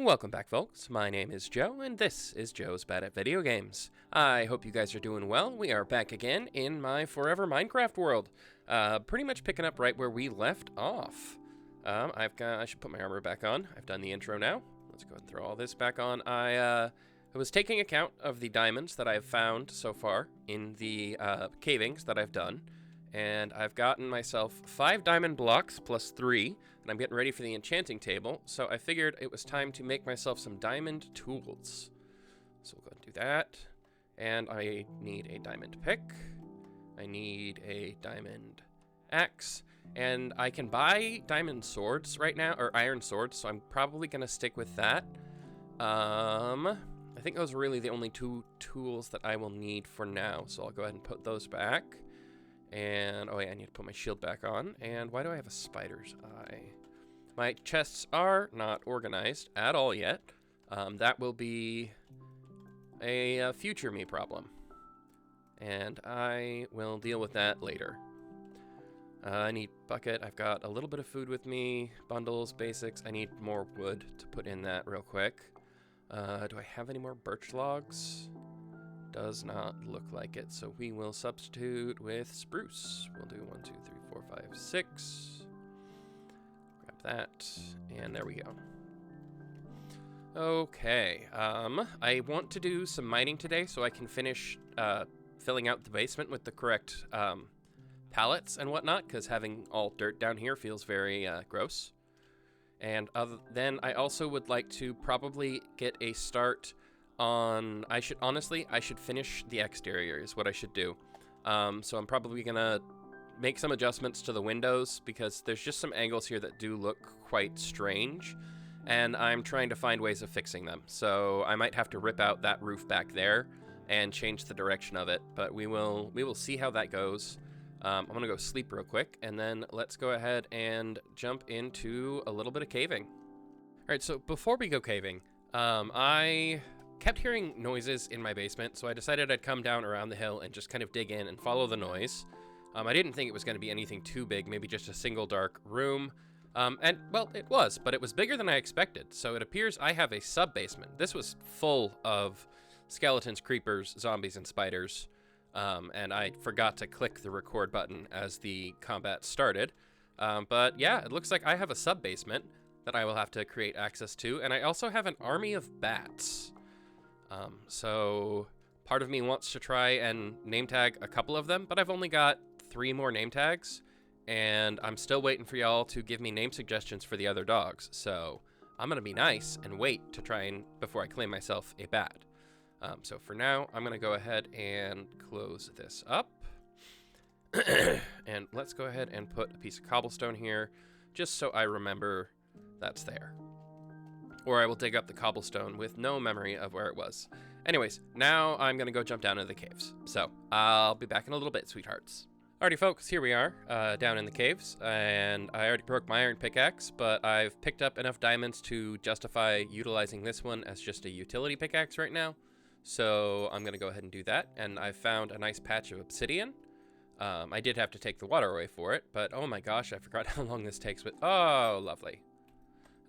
Welcome back, folks. My name is Joe, and this is Joe's Bad at Video Games. I hope you guys are doing well. We are back again in my forever Minecraft world. Pretty much picking up right where we left off. I should put my armor back on. I've done the intro now. Let's go ahead and throw all this back on. I was taking account of the diamonds that I've found so far in the cavings that I've done. And I've gotten myself 5 diamond blocks plus 3, and I'm getting ready for the enchanting table, so I figured it was time to make myself some diamond tools. So we'll go ahead and do that. And I need a diamond pick. I need a diamond axe. And I can buy diamond swords right now, or iron swords, so I'm probably going to stick with that. I think those are really the only 2 tools that I will need for now, so I'll go ahead and put those back. And, oh yeah, I need to put my shield back on. And why do I have a spider's eye? My chests are not organized at all yet. That will be a future me problem. And I will deal with that later. I need bucket. I've got a little bit of food with me. Bundles, basics. I need more wood to put in that real quick. Do I have any more birch logs? Does not look like it, so we will substitute with spruce. We'll do 1, 2, 3, 4, 5, 6. Grab that, and there we go. Okay, I want to do some mining today so I can finish filling out the basement with the correct pallets and whatnot, because having all dirt down here feels very gross. And then I also would like to probably get a start on, I should finish the exterior is what I should do. So I'm probably gonna make some adjustments to the windows because there's just some angles here that do look quite strange, and I'm trying to find ways of fixing them. So I might have to rip out that roof back there and change the direction of it, but we will see how that goes. I'm gonna go sleep real quick, and then let's go ahead and jump into a little bit of caving. All right, so before we go caving, I kept hearing noises in my basement, so I decided I'd come down around the hill and just kind of dig in and follow the noise. I didn't think it was going to be anything too big, maybe just a single dark room. And, well, it was, but it was bigger than I expected, so it appears I have a sub-basement. This was full of skeletons, creepers, zombies, and spiders, and I forgot to click the record button as the combat started. But, yeah, it looks like I have a sub-basement that I will have to create access to, and I also have an army of bats. So part of me wants to try and name tag a couple of them, but I've only got 3 more name tags, and I'm still waiting for y'all to give me name suggestions for the other dogs. So I'm going to be nice and wait to try and, before I claim myself a bat. So for now, I'm going to go ahead and close this up. And let's go ahead and put a piece of cobblestone here, just so I remember that's there. Or I will dig up the cobblestone with no memory of where it was. Anyways, now I'm going to go jump down into the caves. So, I'll be back in a little bit, sweethearts. Alrighty, folks, here we are, down in the caves. And I already broke my iron pickaxe, but I've picked up enough diamonds to justify utilizing this one as just a utility pickaxe right now. So, I'm going to go ahead and do that. And I found a nice patch of obsidian. I did have to take the water away for it, but oh my gosh, I forgot how long this takes with... Oh, lovely.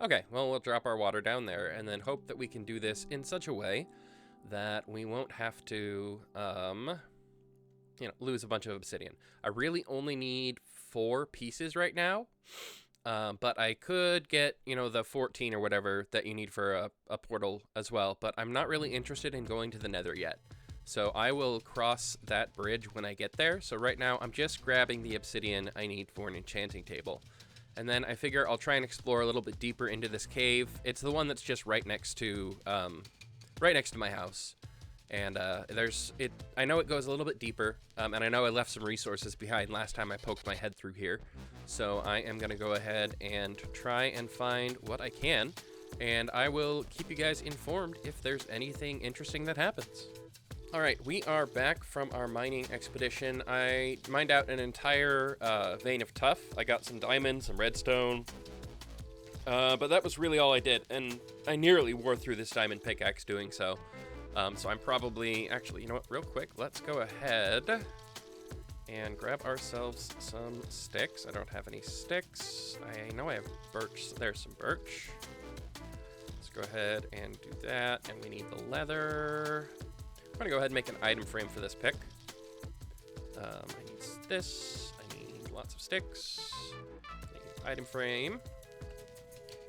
Okay, well, we'll drop our water down there and then hope that we can do this in such a way that we won't have to, lose a bunch of obsidian. I really only need 4 pieces right now, but I could get, the 14 or whatever that you need for a portal as well, but I'm not really interested in going to the nether yet. So I will cross that bridge when I get there. So right now, I'm just grabbing the obsidian I need for an enchanting table. And then I figure I'll try and explore a little bit deeper into this cave. It's the one that's just right next to my house. And I know it goes a little bit deeper, and I know I left some resources behind last time I poked my head through here. So I am gonna go ahead and try and find what I can, and I will keep you guys informed if there's anything interesting that happens. All right, we are back from our mining expedition. I mined out an entire vein of tuff. I got some diamonds, some redstone, but that was really all I did, and I nearly wore through this diamond pickaxe doing so. So I'm probably, actually, you know what, real quick, let's go ahead and grab ourselves some sticks. I don't have any sticks. I know I have birch. There's some birch. Let's go ahead and do that. And we need the leather. I'm going to go ahead and make an item frame for this pick. I need this. I need lots of sticks. I need item frame.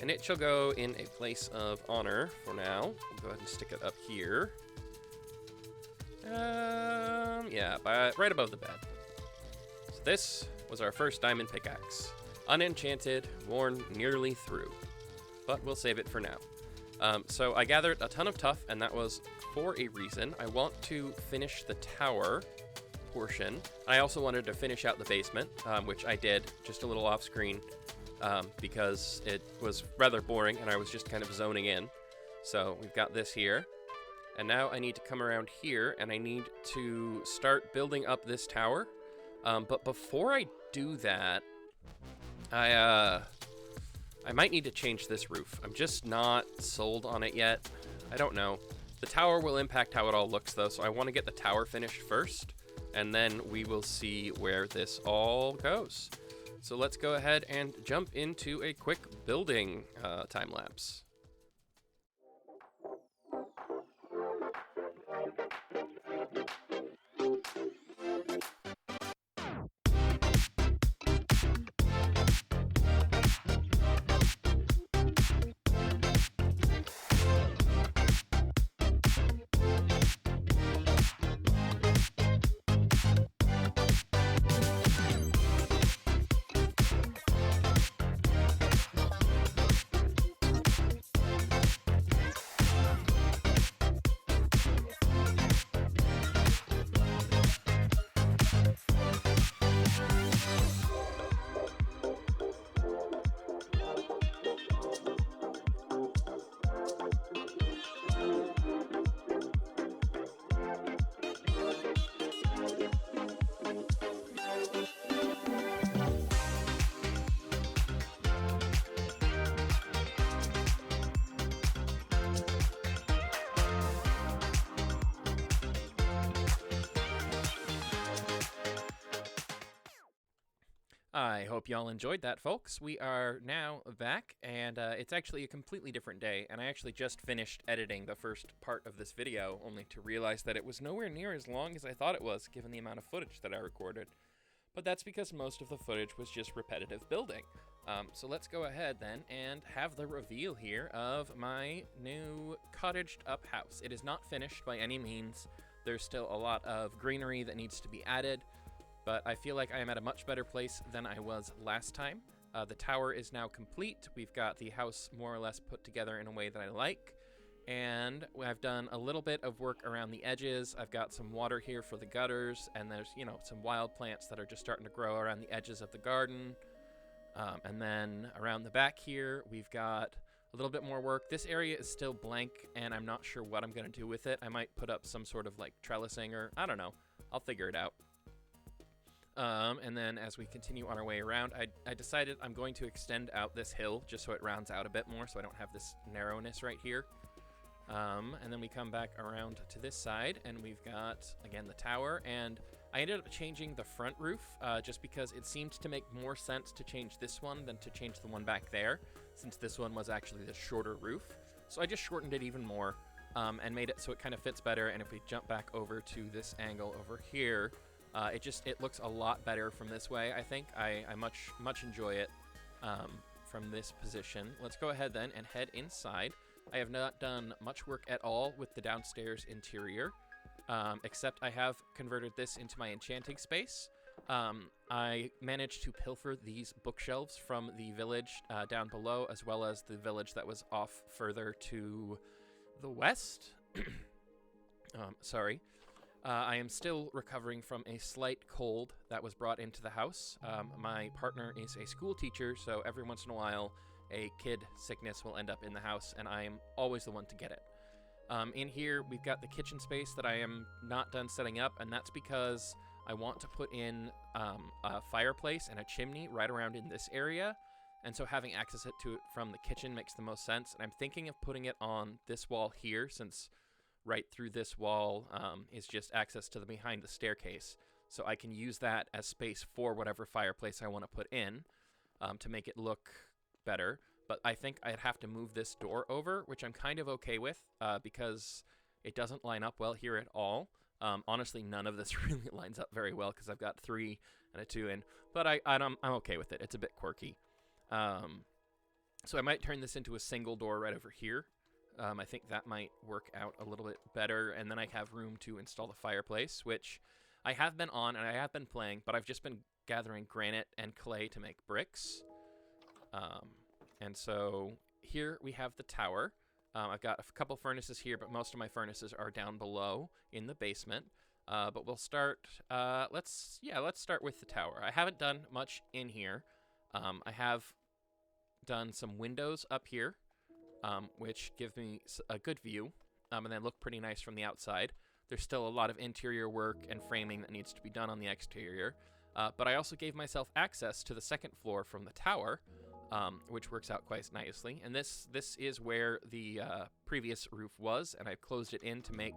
And it shall go in a place of honor for now. We'll go ahead and stick it up here. Yeah, right above the bed. So this was our first diamond pickaxe. Unenchanted, worn nearly through. But we'll save it for now. So I gathered a ton of tuff, and that was for a reason. I want to finish the tower portion. I also wanted to finish out the basement, which I did just a little off screen because it was rather boring and I was just kind of zoning in. So we've got this here. And now I need to come around here and I need to start building up this tower. But before I do that, I might need to change this roof. I'm just not sold on it yet. I don't know. The tower will impact how it all looks though, so I want to get the tower finished first, and then we will see where this all goes. So let's go ahead and jump into a quick building time lapse. I hope y'all enjoyed that, folks. We are now back, and it's actually a completely different day, and I actually just finished editing the first part of this video, only to realize that it was nowhere near as long as I thought it was, given the amount of footage that I recorded. But that's because most of the footage was just repetitive building. So let's go ahead then and have the reveal here of my new cottaged up house. It is not finished by any means. There's still a lot of greenery that needs to be added, but I feel like I am at a much better place than I was last time. The tower is now complete. We've got the house more or less put together in a way that I like. And I've done a little bit of work around the edges. I've got some water here for the gutters, and there's, you know, some wild plants that are just starting to grow around the edges of the garden. And then around the back here, we've got a little bit more work. This area is still blank, and I'm not sure what I'm going to do with it. I might put up some sort of like trellising, or I don't know. I'll figure it out. And then as we continue on our way around, I decided I'm going to extend out this hill just so it rounds out a bit more, so I don't have this narrowness right here. And then we come back around to this side, and we've got, again, the tower, and I ended up changing the front roof just because it seemed to make more sense to change this one than to change the one back there, since this one was actually the shorter roof. So I just shortened it even more and made it so it kind of fits better, and if we jump back over to this angle over here, it looks a lot better from this way, I think. I much enjoy it from this position. Let's go ahead then and head inside. I have not done much work at all with the downstairs interior, except I have converted this into my enchanting space. I managed to pilfer these bookshelves from the village down below, as well as the village that was off further to the west. Sorry. I am still recovering from a slight cold that was brought into the house. My partner is a school teacher, so every once in a while, a kid sickness will end up in the house, and I am always the one to get it. In here, we've got the kitchen space that I am not done setting up, and that's because I want to put in a fireplace and a chimney right around in this area, and so having access to it from the kitchen makes the most sense, and I'm thinking of putting it on this wall here, since right through this wall is just access to the behind the staircase, so I can use that as space for whatever fireplace I want to put in to make it look better. but I think I'd have to move this door over, which I'm kind of okay with because it doesn't line up well here at all. Honestly, none of this really lines up very well because I've got 3 and a 2 in, but I'm okay with it. It's a bit quirky. So I might turn this into a single door right over here. I think that might work out a little bit better, and then I have room to install the fireplace, which I have been on and I have been playing, but I've just been gathering granite and clay to make bricks. And so here we have the tower. I've got a couple furnaces here, but most of my furnaces are down below in the basement. But we'll start, let's start with the tower. I haven't done much in here. I have done some windows up here, which give me a good view, and they look pretty nice from the outside. There's still a lot of interior work and framing that needs to be done on the exterior. But I also gave myself access to the second floor from the tower, which works out quite nicely. And this is where the previous roof was, and I've closed it in to make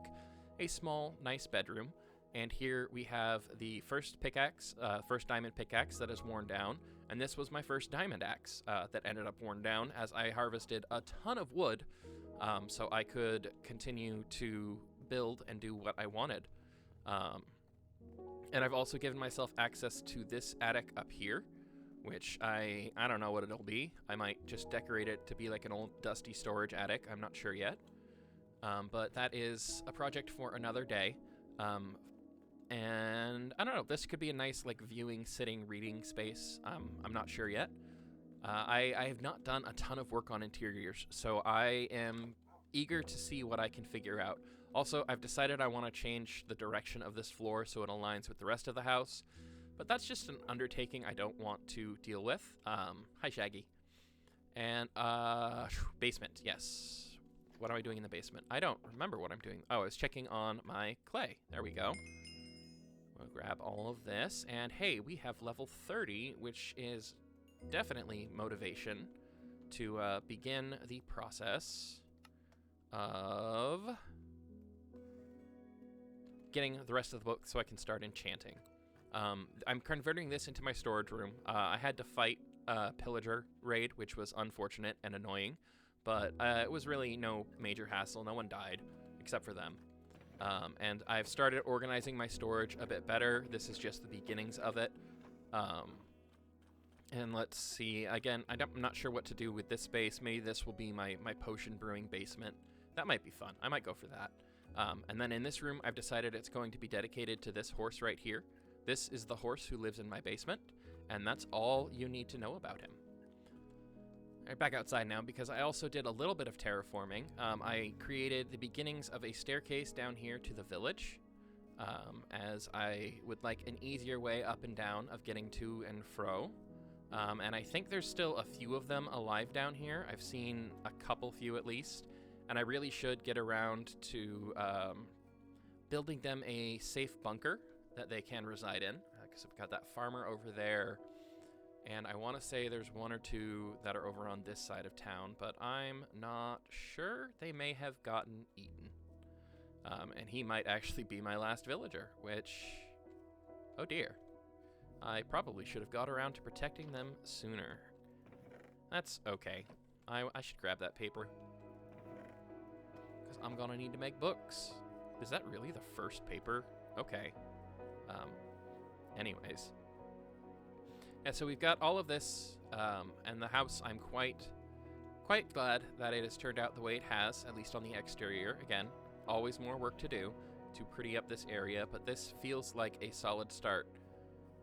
a small, nice bedroom. And here we have the first pickaxe, first diamond pickaxe that is worn down. And this was my first diamond axe that ended up worn down as I harvested a ton of wood so I could continue to build and do what I wanted. And I've also given myself access to this attic up here, which I don't know what it'll be. I might just decorate it to be like an old dusty storage attic. I'm not sure yet. But that is a project for another day. And I don't know, this could be a nice like viewing, sitting, reading space. I'm not sure yet. I have not done a ton of work on interiors, so I am eager to see what I can figure out. Also, I've decided I want to change the direction of this floor so it aligns with the rest of the house, but that's just an undertaking I don't want to deal with. Hi, Shaggy. And basement, yes. What am I doing in the basement? I don't remember what I'm doing. Oh, I was checking on my clay. There we go. We'll grab all of this, and hey, we have level 30, which is definitely motivation to begin the process of getting the rest of the book so I can start enchanting. I'm converting this into my storage room. I had to fight a pillager raid, which was unfortunate and annoying, but it was really no major hassle. No one died except for them. And I've started organizing my storage a bit better. This is just the beginnings of it. And let's see, again, I'm not sure what to do with this space. Maybe this will be my potion brewing basement. That might be fun. I might go for that. And then in this room, I've decided it's going to be dedicated to this horse right here. This is the horse who lives in my basement, and that's all you need to know about him. All right, back outside now, because I also did a little bit of terraforming. I created the beginnings of a staircase down here to the village, as I would like an easier way up and down of getting to and fro. And I think there's still a few of them alive down here. I've seen a couple few at least, and I really should get around to building them a safe bunker that they can reside in, because I've got that farmer over there, and I want to say there's 1 or 2 that are over on this side of town, but I'm not sure. They may have gotten eaten. And he might actually be my last villager, which, oh dear. I probably should have got around to protecting them sooner. That's okay. I should grab that paper, because I'm gonna need to make books. Is that really the first paper? Okay. Anyways. Yeah, so we've got all of this, and the house, I'm quite glad that it has turned out the way it has, at least on the exterior. Again, always more work to do to pretty up this area, but this feels like a solid start.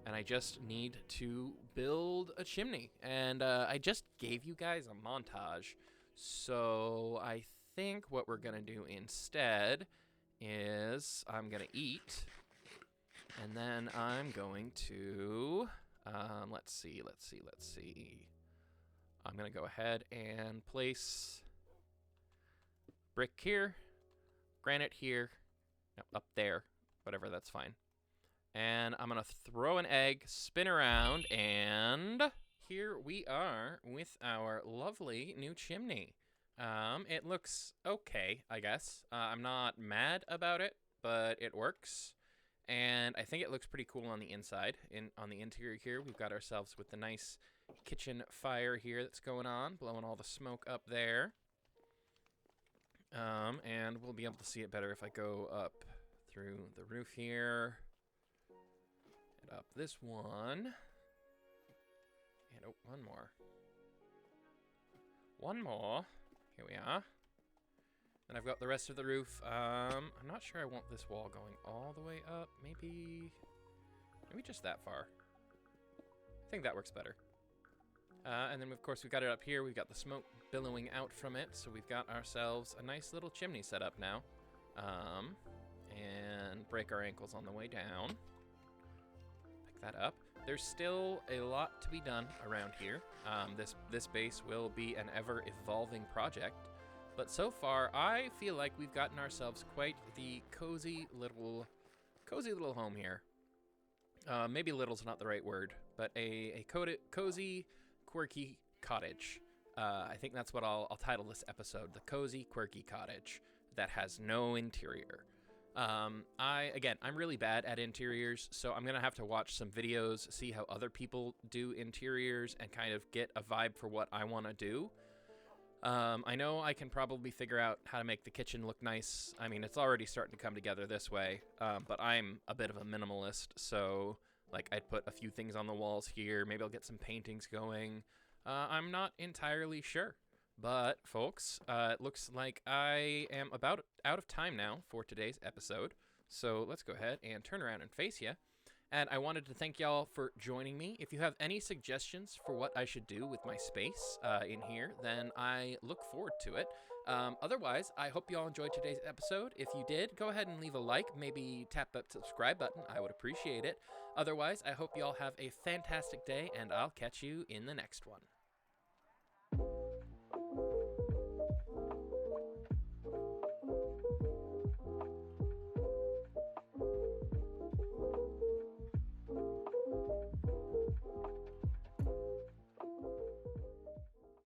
And I just need to build a chimney. And I just gave you guys a montage. So I think what we're going to do instead is I'm going to eat. And then I'm going to, let's see. I'm going to go ahead and place brick here, granite here, no, up there, whatever, that's fine. And I'm going to throw an egg, spin around, and here we are with our lovely new chimney. It looks okay, I guess. I'm not mad about it, but it works. And I think it looks pretty cool on the inside. On the interior here, we've got ourselves with the nice kitchen fire here that's going on, blowing all the smoke up there. And we'll be able to see it better if I go up through the roof here. And up this one. And oh, one more. One more. Here we are. Then I've got the rest of the roof. I'm not sure I want this wall going all the way up. Maybe just that far. I think that works better. And then, of course, we've got it up here. We've got the smoke billowing out from it. So we've got ourselves a nice little chimney set up now. And break our ankles on the way down. Pick that up. There's still a lot to be done around here. This base will be an ever-evolving project. But so far, I feel like we've gotten ourselves quite the cozy little home here. Maybe little's not the right word, but a cozy, quirky cottage. I think that's what I'll title this episode, the Cozy Quirky Cottage that has no interior. I'm really bad at interiors, so I'm gonna have to watch some videos, see how other people do interiors, and kind of get a vibe for what I want to do. I know I can probably figure out how to make the kitchen look nice. I mean, it's already starting to come together this way, but I'm a bit of a minimalist, so like I'd put a few things on the walls here. Maybe I'll get some paintings going. I'm not entirely sure. But, folks, it looks like I am about out of time now for today's episode. So let's go ahead and turn around and face you. And I wanted to thank y'all for joining me. If you have any suggestions for what I should do with my space in here, then I look forward to it. Otherwise, I hope y'all enjoyed today's episode. If you did, go ahead and leave a like, maybe tap that subscribe button. I would appreciate it. Otherwise, I hope y'all have a fantastic day, and I'll catch you in the next one.